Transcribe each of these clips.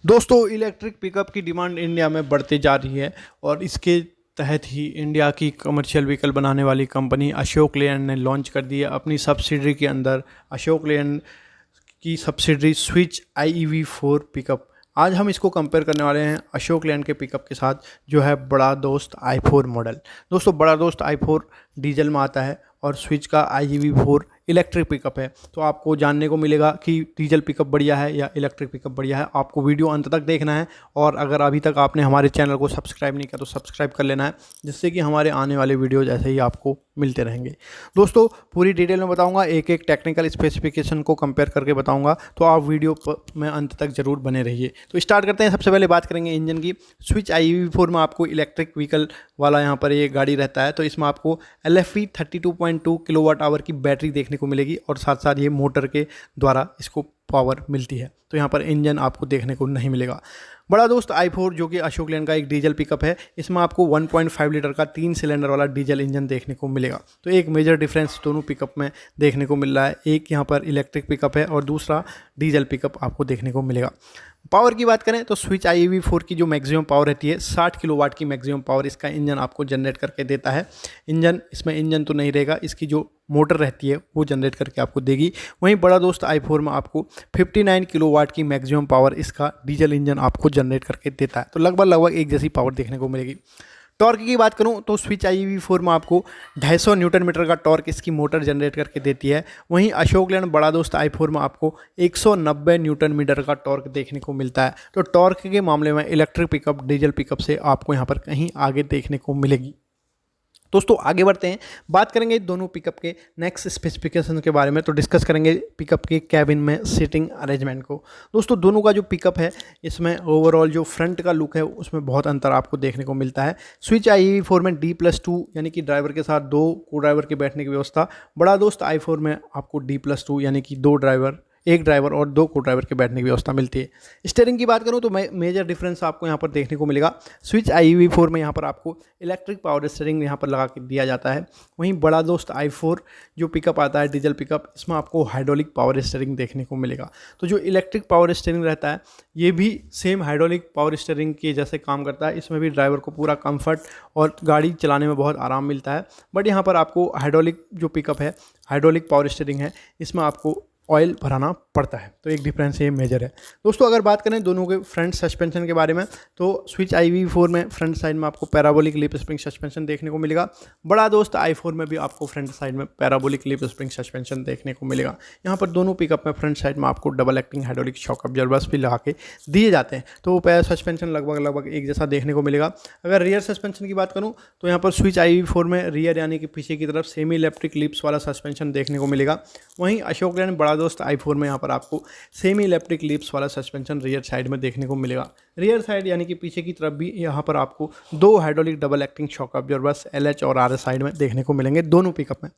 दोस्तों, electric pickup की demand India में बढ़ती जा रही है और इसके तहत ही इंडिया की कमर्शियल व्हीकल बनाने वाली कंपनी अशोक लेलैंड ने लॉन्च कर दी है अपनी सब्सिडरी के अंदर अशोक लेलैंड की सब्सिडरी स्विच IEV4 पिकअप। आज हम इसको कंपेयर करने वाले हैं अशोक लेलैंड के पिकअप के साथ, जो है बड़ा दोस्त i4 मॉडल। दोस्तों, बड़ा दोस्त i4 डीजल में आता है और स्विच का IEV4 इलेक्ट्रिक पिकअप है। तो आपको जानने को मिलेगा कि डीजल पिकअप बढ़िया है या इलेक्ट्रिक पिकअप बढ़िया है। आपको वीडियो अंत तक देखना है और अगर अभी तक आपने हमारे चैनल को सब्सक्राइब नहीं किया तो सब्सक्राइब कर लेना है, जिससे कि हमारे आने वाले वीडियो जैसे ही आपको मिलते रहेंगे। दोस्तों, पूरी डिटेल में बताऊंगा, एक एक टेक्निकल स्पेसिफिकेशन को कंपेयर करके बताऊंगा, तो आप वीडियो में अंत तक जरूर बने रहिए। तो स्टार्ट करते हैं। सबसे पहले बात करेंगे इंजन की। स्विच IEV4 में आपको इलेक्ट्रिक व्हीकल वाला यहाँ पर ये गाड़ी रहता है, तो इसमें आपको LFP 32.2 किलोवाट आवर की बैटरी देखने को मिलेगी और साथ साथ ये मोटर के द्वारा इसको पावर मिलती है। तो यहाँ पर इंजन आपको देखने को नहीं मिलेगा। बड़ा दोस्त i4 जो कि अशोक लेलैंड का एक डीजल पिकअप है, इसमें आपको 1.5 लीटर का 3 सिलेंडर वाला डीजल इंजन देखने को मिलेगा। तो एक मेजर डिफरेंस दोनों पिकअप में देखने को मिल रहा है। एक यहाँ पर इलेक्ट्रिक पिकअप है और दूसरा डीजल पिकअप आपको देखने को मिलेगा। पावर की बात करें तो स्विच IEV4 की जो मैक्सिमम पावर रहती है 60 किलोवाट की मैक्सिमम पावर इसका इंजन आपको जनरेट करके देता है। इसमें इंजन तो नहीं रहेगा, इसकी जो मोटर रहती है वो जनरेट करके आपको देगी। वहीं बड़ा दोस्त i4 में आपको 59 किलोवाट की मैक्सिमम पावर इसका डीजल इंजन आपको जनरेट करके देता है। तो लगभग एक जैसी पावर देखने को मिलेगी। टॉर्क की बात करूं तो स्विच IEV4 में आपको 250 न्यूटन मीटर का टॉर्क इसकी मोटर जनरेट करके देती है। वहीं अशोक लेलैंड बड़ा दोस्त i4 में आपको 190 न्यूटन मीटर का टॉर्क देखने को मिलता है। तो टॉर्क के मामले में इलेक्ट्रिक पिकअप डीजल पिकअप से आपको यहाँ पर कहीं आगे देखने को मिलेगी। दोस्तों, आगे बढ़ते हैं, बात करेंगे दोनों पिकअप के नेक्स्ट स्पेसिफिकेशन के बारे में। तो डिस्कस करेंगे पिकअप के कैबिन में सीटिंग अरेंजमेंट को। दोस्तों, दोनों का जो पिकअप है इसमें ओवरऑल जो फ्रंट का लुक है उसमें बहुत अंतर आपको देखने को मिलता है। स्विच IEV4 में D+2 यानी कि ड्राइवर के साथ 2 को ड्राइवर के बैठने की व्यवस्था, बड़ा दोस्त i4 में आपको D+2 यानी कि 2 ड्राइवर, 1 ड्राइवर और 2 को ड्राइवर के बैठने की व्यवस्था मिलती है। स्टीयरिंग की बात करूं तो मेजर डिफरेंस आपको यहां पर देखने को मिलेगा। स्विच IEV4 में यहां पर आपको इलेक्ट्रिक पावर स्टीयरिंग यहां पर लगा के दिया जाता है। वहीं बड़ा दोस्त i4 जो पिकअप आता है डीजल पिकअप, इसमें आपको हाइड्रोलिक पावर स्टीयरिंग देखने को मिलेगा। तो जो इलेक्ट्रिक पावर स्टीयरिंग रहता है ये भी सेम हाइड्रोलिक पावर स्टीयरिंग के जैसे काम करता है। इसमें भी ड्राइवर को पूरा कंफर्ट और गाड़ी चलाने में बहुत आराम मिलता है। बट यहाँ पर आपको हाइड्रोलिक जो पिकअप है, हाइड्रोलिक पावर स्टीयरिंग है, इसमें आपको ऑयल भराना पड़ता है। तो एक डिफरेंस ये मेजर है। दोस्तों, अगर बात करें दोनों के फ्रंट सस्पेंशन के बारे में तो स्विच IEV4 में फ्रंट साइड में आपको पैराबोलिक लिप स्प्रिंग सस्पेंशन देखने को मिलेगा। बड़ा दोस्त i4 में भी आपको फ्रंट साइड में पैराबोलिक लिप स्प्रिंग सस्पेंशन देखने को मिलेगा। यहाँ पर दोनों पिकअप में फ्रंट साइड में आपको double acting hydraulic shock absorbers भी लगा के दिए जाते हैं। तो पैर सस्पेंशन लगभग एक जैसा देखने को मिलेगा। अगर रियर सस्पेंशन की बात करूँ तो यहाँ पर स्विच IEV4 में रियर यानी कि पीछे की तरफ सेमी इलेक्ट्रिक लिप्स वाला सस्पेंशन देखने को मिलेगा। वहीं अशोक लेलैंड बड़ा दोस्त i4 में यहाँ पर आपको सेमी इलेक्ट्रिक लिप्स वाला सस्पेंशन रियर साइड में देखने को मिलेगा। रियर साइड यानी कि पीछे की तरफ भी यहाँ पर आपको 2 hydraulic double acting shock absorbers LH और RS साइड में देखने को मिलेंगे दोनों पिकअप में।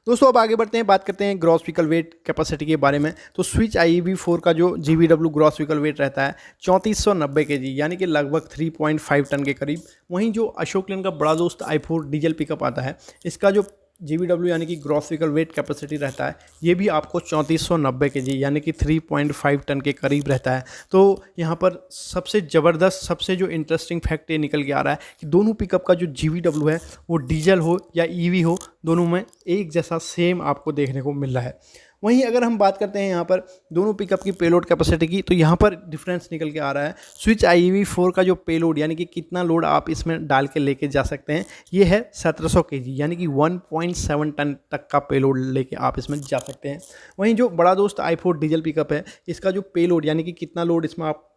दोस्तों, अब आगे बढ़ते हैं, बात करते हैं ग्रॉस व्हीकल वेट कैपेसिटी के बारे में। तो स्विच IEV4 का जो GVW ग्रॉस व्हीकल वेट रहता है 3490 kg यानी कि लगभग 3.5 टन के करीब। वहीं जो अशोक लेलैंड का बड़ा दोस्त i4 डीजल पिकअप आता है, इसका जो GVW यानी कि ग्रॉस व्हीकल वेट कैपेसिटी रहता है ये भी आपको 3490 kg यानी कि 3.5 टन के करीब रहता है। तो यहाँ पर सबसे ज़बरदस्त, सबसे जो इंटरेस्टिंग फैक्ट ये निकल के आ रहा है कि दोनों पिकअप का जो GVW है वो डीजल हो या EV हो, दोनों में एक जैसा सेम आपको देखने को मिल रहा है। वहीं अगर हम बात करते हैं यहाँ पर दोनों पिकअप की पेलोड कैपेसिटी की, तो यहाँ पर डिफरेंस निकल के आ रहा है। स्विच IEV4 का जो पेलोड यानी कि कितना लोड आप इसमें डाल के लेके जा सकते हैं, ये है 1700 kg यानी कि 1.7 टन तक का पेलोड लेके आप इसमें जा सकते हैं। वहीं जो बड़ा दोस्त i4 डीजल पिकअप है, इसका जो पेलोड यानी कि कितना लोड इसमें आप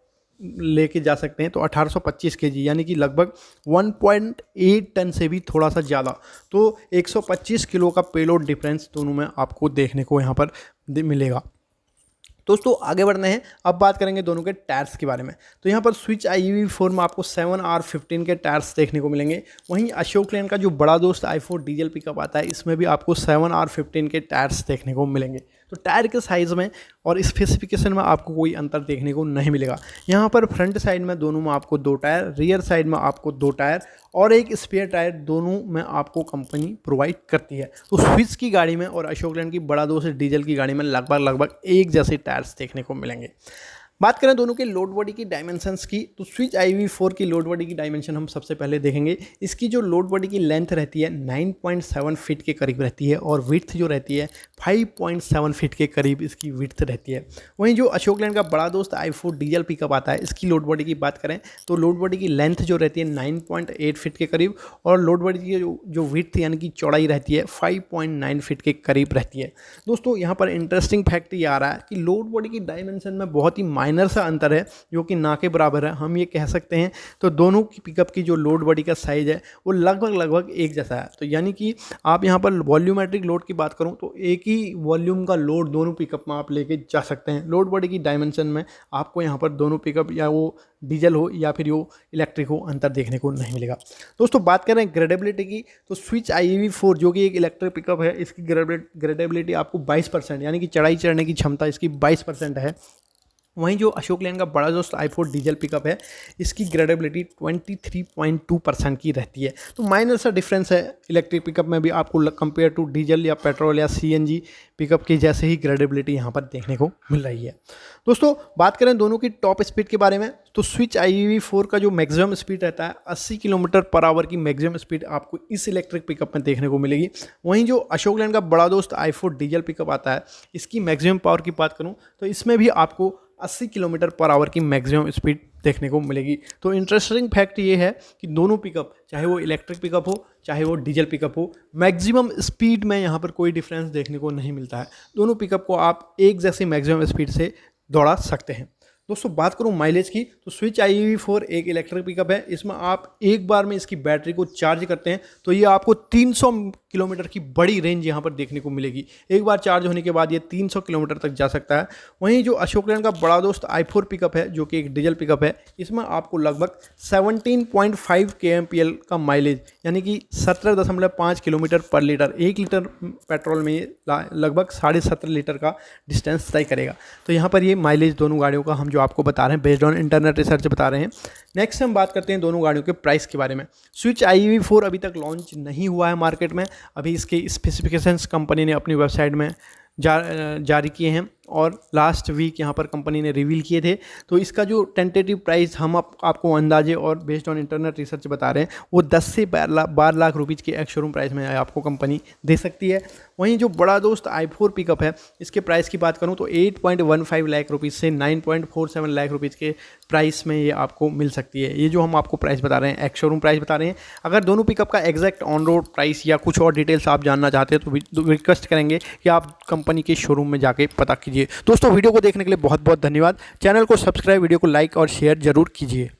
लेके जा सकते हैं, तो 1825 kg यानी कि लगभग 1.8 टन से भी थोड़ा सा ज़्यादा। तो 125 किलो का पेलोड डिफरेंस दोनों में आपको देखने को यहाँ पर मिलेगा। दोस्तों, आगे बढ़ने हैं, अब बात करेंगे दोनों के टायर्स के बारे में। तो यहाँ पर स्विच IEV4 में आपको 7R15 के टायर्स देखने को मिलेंगे। वहीं अशोक लेलैंड का जो बड़ा दोस्त i4 डीजल पिकअप आता है, इसमें भी आपको 7R15 के टायर्स देखने को मिलेंगे। तो टायर के साइज़ में और स्पेसिफिकेशन में आपको कोई अंतर देखने को नहीं मिलेगा। यहाँ पर फ्रंट साइड में दोनों में आपको 2 टायर, रियर साइड में आपको 2 टायर और एक स्पेयर टायर दोनों में आपको कंपनी प्रोवाइड करती है। तो स्विच की गाड़ी में और अशोक लेलैंड की बड़ा दोस्त डीजल की गाड़ी में लगभग एक जैसे टायर्स देखने को मिलेंगे। बात करें दोनों के लोड बॉडी की डायमेंशंस की, तो स्विच IV4 की लोड बॉडी की डायमेंशन हम सबसे पहले देखेंगे। इसकी जो लोड बॉडी की लेंथ रहती है 9.7 फीट के करीब रहती है और विड्थ जो रहती है 5.7 फीट के करीब इसकी विड्थ रहती है। वहीं जो अशोक लैंड का बड़ा दोस्त i4 डीजल पिकअप आता है, इसकी लोड बॉडी की बात करें तो लोड बॉडी की लेंथ जो रहती है 9.8 फीट के करीब और लोड बॉडी की जो विड्थ यानी कि चौड़ाई रहती है 5.9 फीट के करीब रहती है। दोस्तों यहाँ पर इंटरेस्टिंग फैक्ट ये आ रहा है कि लोड बॉडी की डायमेंशन में बहुत ही माइनर सा अंतर है जो कि ना के बराबर है, हम ये कह सकते हैं। तो दोनों की पिकअप की जो लोड बॉडी का साइज है वो लगभग एक जैसा है। तो यानी कि आप यहाँ पर वॉल्यूमेट्रिक लोड की बात करूँ तो एक ही वॉल्यूम का लोड दोनों पिकअप में आप लेके जा सकते हैं। लोड बॉडी की डायमेंशन में आपको यहाँ पर दोनों पिकअप या वो डीजल हो या फिर वो इलेक्ट्रिक हो अंतर देखने को नहीं मिलेगा। दोस्तों बात करें ग्रेडेबिलिटी की, तो स्विच IV4 जो कि एक इलेक्ट्रिक पिकअप है, इसकी ग्रेडेबिलिटी आपको 22% यानी कि चढ़ाई चढ़ने की क्षमता इसकी 22% है। वहीं जो अशोक लैंड का बड़ा दोस्त i4 डीजल पिकअप है, इसकी ग्रेडेबिलिटी 23.2% की रहती है। तो माइनर सा डिफरेंस है इलेक्ट्रिक पिकअप में भी आपको कंपेयर टू डीजल या पेट्रोल या CNG पिकअप की जैसे ही ग्रेडेबिलिटी यहाँ पर देखने को मिल रही है। दोस्तों बात करें दोनों की टॉप स्पीड के बारे में, तो स्विच IV4 का जो मैक्सिमम स्पीड रहता है 80 किलोमीटर पर आवर की मैक्सिमम स्पीड आपको इस इलेक्ट्रिक पिकअप में देखने को मिलेगी। वहीं जो अशोक लैंड का बड़ा दोस्त i4 डीजल पिकअप आता है, इसकी मैक्सिमम पावर की बात करूँ तो इसमें भी आपको 80 किलोमीटर पर आवर की मैक्सिमम स्पीड देखने को मिलेगी। तो इंटरेस्टिंग फैक्ट ये है कि दोनों पिकअप चाहे वो इलेक्ट्रिक पिकअप हो चाहे वो डीजल पिकअप हो, मैक्सिमम स्पीड में यहाँ पर कोई डिफरेंस देखने को नहीं मिलता है। दोनों पिकअप को आप एक जैसी मैक्सिमम स्पीड से दौड़ा सकते हैं। दोस्तों बात करूं माइलेज की, तो स्विच IV4 एक इलेक्ट्रिक पिकअप है। इसमें आप एक बार में इसकी बैटरी को चार्ज करते हैं तो ये आपको 300 किलोमीटर की बड़ी रेंज यहाँ पर देखने को मिलेगी। एक बार चार्ज होने के बाद ये 300 किलोमीटर तक जा सकता है। वहीं जो अशोक लैंड का बड़ा दोस्त i4 पिकअप है जो कि एक डीजल पिकअप है, इसमें आपको लगभग 17.5 kmpl का माइलेज यानी कि 17.5 किलोमीटर पर लीटर, 1 लीटर पेट्रोल में ये लगभग 17.5 लीटर का डिस्टेंस तय करेगा। तो यहाँ पर ये माइलेज दोनों गाड़ियों का हम जो आपको बता रहे हैं बेस्ड ऑन इंटरनेट रिसर्च बता रहे हैं। नेक्स्ट हम बात करते हैं दोनों गाड़ियों के प्राइस के बारे में। स्विच IV4 अभी तक लॉन्च नहीं हुआ है मार्केट में, अभी इसके स्पेसिफिकेशंस कंपनी ने अपनी वेबसाइट में जारी किए हैं और लास्ट वीक यहाँ पर कंपनी ने रिवील किए थे। तो इसका जो टेंटेटिव प्राइस हम आपको अंदाजे और बेस्ड ऑन इंटरनेट रिसर्च बता रहे हैं वो 10 से 12 लाख रुपीज़ के एक्स शोरूम प्राइस में आपको कंपनी दे सकती है। वहीं जो बड़ा दोस्त i4 पिकअप है, इसके प्राइस की बात करूँ तो 8.15 लाख रुपीज़ से 9.47 लाख रुपीज़ के प्राइस में ये आपको मिल सकती है। ये जो हम आपको प्राइस बता रहे हैं एक्स शोरूम प्राइस बता रहे हैं। अगर दोनों पिकअप का एग्जैक्ट ऑन रोड प्राइस या कुछ और डिटेल्स आप जानना चाहते हैं तो रिक्वेस्ट करेंगे कि आप कंपनी के शोरूम में जाके पता कीजिए। दोस्तों वीडियो को देखने के लिए बहुत बहुत धन्यवाद। चैनल को सब्सक्राइब, वीडियो को लाइक और शेयर जरूर कीजिए।